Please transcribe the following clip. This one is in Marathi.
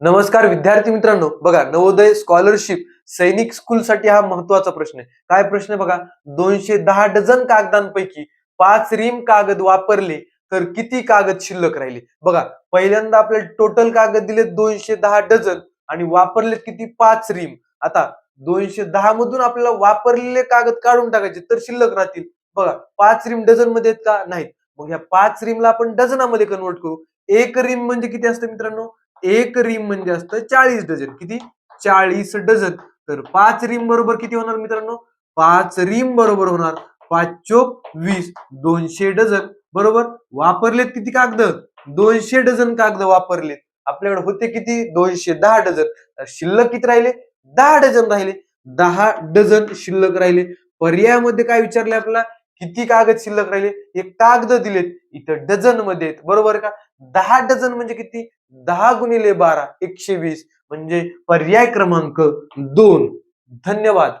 नमस्कार विद्यार्थी मित्रांनो, बघा नवोदय स्कॉलरशिप सैनिक स्कूल साठी हा महत्वाचा प्रश्न आहे. काय प्रश्न आहे बघा, 210 डझन कागदांपैकी 5 रीम कागद वापरले तर किती कागद शिल्लक राहिले? बघा, पहिल्यांदा आपल्याला टोटल कागद दिले 210 डझन आणि वापरले किती 5 रीम. आता 210 मधून आपल्याला वापरलेले कागद काढून टाकायचे तर शिल्लक राहतील. बघा, 5 रीम डझन मध्ये आहेत का? नाहीत. मग ह्या 5 रीमला आपण डझनामध्ये कन्वर्ट करू. एक रीम म्हणजे किती असतं मित्रांनो? एक रीम म्हणजे असतं 40 डझन. किती? 40 डझन. तर 5 रीम बरोबर किती होणार मित्रांनो? 5 रीम बरोबर होणार 5 चोक 20, 200 डझन. बरोबर. वापरलेत किती कागद? 200 डझन कागद वापरलेत. आपल्याकडे होते किती? 210 डझन. शिल्लक किती राहिले? 10 डझन राहिले. 10 डझन शिल्लक राहिले. पर्यायामध्ये काय विचारले आपल्याला? किती कागद शिल्लक राहिले? हे कागद दिलेत, इथं डझन मध्ये आहेत. बरोबर का? 10 डझन म्हणजे किती? 10 गुणिले 12 120 म्हणजे पर्याय क्रमांक 2. धन्यवाद.